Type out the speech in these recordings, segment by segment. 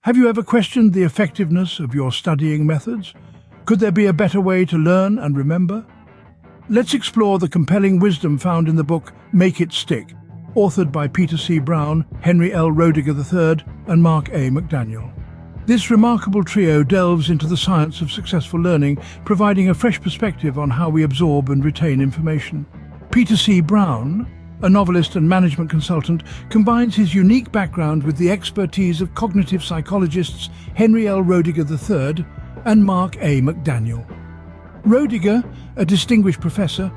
Have you ever questioned the effectiveness of your studying methods? Could there be a better way to learn and remember? Let's explore the compelling wisdom found in the book Make It Stick, authored by Peter C. Brown, Henry L. Roediger III, and Mark A. McDaniel. This remarkable trio delves into the science of successful learning, providing a fresh perspective on how we absorb and retain information. Peter C. Brown, a novelist and management consultant, combines his unique background with the expertise of cognitive psychologists Henry L. Roediger III and Mark A. McDaniel. Roediger, a distinguished professor,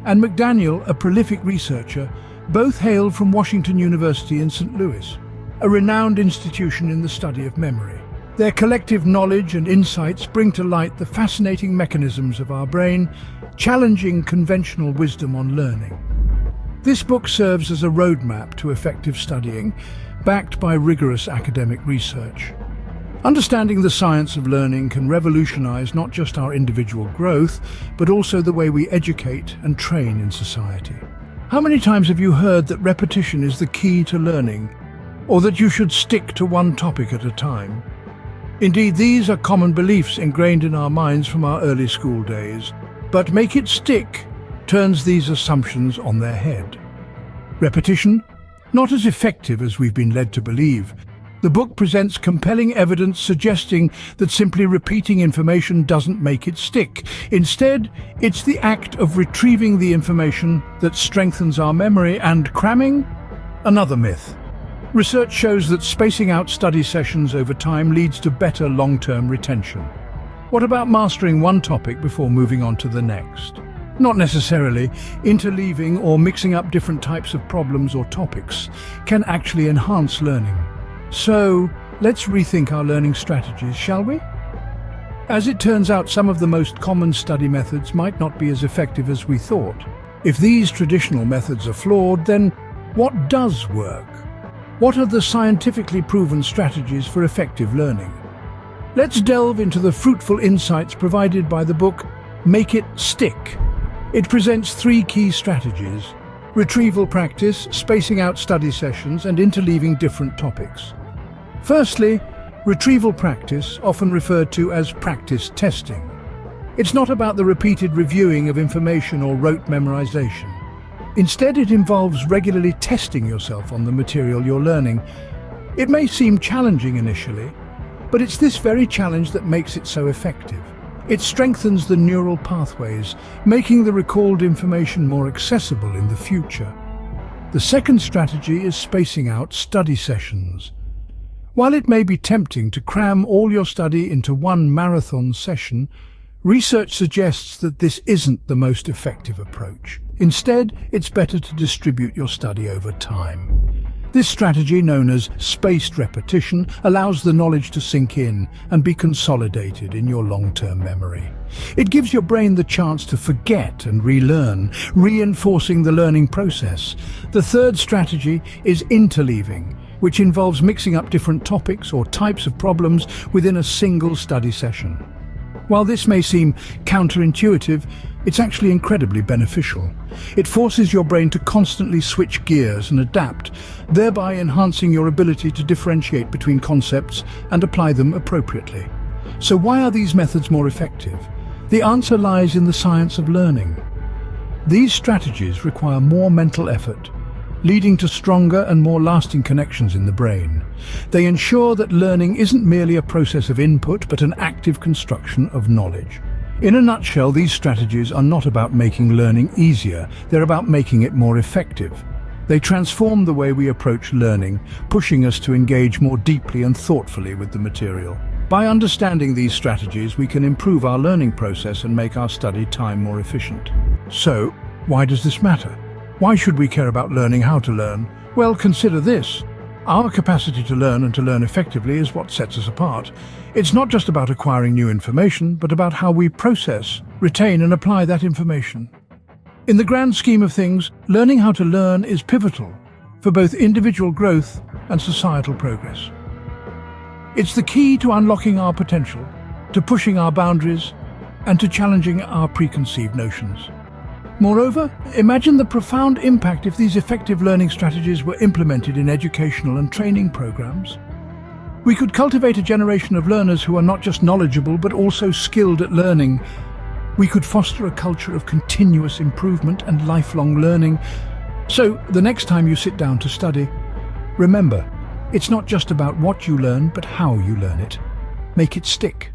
and McDaniel, a prolific researcher, both hail from Washington University in St. Louis, a renowned institution in the study of memory. Their collective knowledge and insights bring to light the fascinating mechanisms of our brain, challenging conventional wisdom on learning. This book serves as a roadmap to effective studying, backed by rigorous academic research. Understanding the science of learning can revolutionize not just our individual growth, but also the way we educate and train in society. How many times have you heard that repetition is the key to learning, or that you should stick to one topic at a time? Indeed, these are common beliefs ingrained in our minds from our early school days, but Make It Stick turns these assumptions on their head. Repetition? Not as effective as we've been led to believe. The book presents compelling evidence suggesting that simply repeating information doesn't make it stick. Instead, it's the act of retrieving the information that strengthens our memory, and cramming? Another myth. Research shows that spacing out study sessions over time leads to better long-term retention. What about mastering one topic before moving on to the next? Not necessarily. Interleaving or mixing up different types of problems or topics can actually enhance learning. So, let's rethink our learning strategies, shall we? As it turns out, some of the most common study methods might not be as effective as we thought. If these traditional methods are flawed, then what does work? What are the scientifically proven strategies for effective learning? Let's delve into the fruitful insights provided by the book Make It Stick. It presents three key strategies: retrieval practice, spacing out study sessions, and interleaving different topics. Firstly, retrieval practice, often referred to as practice testing. It's not about the repeated reviewing of information or rote memorization. Instead, it involves regularly testing yourself on the material you're learning. It may seem challenging initially, but it's this very challenge that makes it so effective. It strengthens the neural pathways, making the recalled information more accessible in the future. The second strategy is spacing out study sessions. While it may be tempting to cram all your study into one marathon session, research suggests that this isn't the most effective approach. Instead, it's better to distribute your study over time. This strategy, known as spaced repetition, allows the knowledge to sink in and be consolidated in your long-term memory. It gives your brain the chance to forget and relearn, reinforcing the learning process. The third strategy is interleaving, which involves mixing up different topics or types of problems within a single study session. While this may seem counterintuitive, it's actually incredibly beneficial. It forces your brain to constantly switch gears and adapt, thereby enhancing your ability to differentiate between concepts and apply them appropriately. So why are these methods more effective? The answer lies in the science of learning. These strategies require more mental effort, leading to stronger and more lasting connections in the brain. They ensure that learning isn't merely a process of input, but an active construction of knowledge. In a nutshell, these strategies are not about making learning easier, they're about making it more effective. They transform the way we approach learning, pushing us to engage more deeply and thoughtfully with the material. By understanding these strategies, we can improve our learning process and make our study time more efficient. So, why does this matter? Why should we care about learning how to learn? Well, consider this. Our capacity to learn and to learn effectively is what sets us apart. It's not just about acquiring new information, but about how we process, retain, and apply that information. In the grand scheme of things, learning how to learn is pivotal for both individual growth and societal progress. It's the key to unlocking our potential, to pushing our boundaries, and to challenging our preconceived notions. Moreover, imagine the profound impact if these effective learning strategies were implemented in educational and training programs. We could cultivate a generation of learners who are not just knowledgeable but also skilled at learning. We could foster a culture of continuous improvement and lifelong learning. So, the next time you sit down to study, remember, it's not just about what you learn but how you learn it. Make it stick.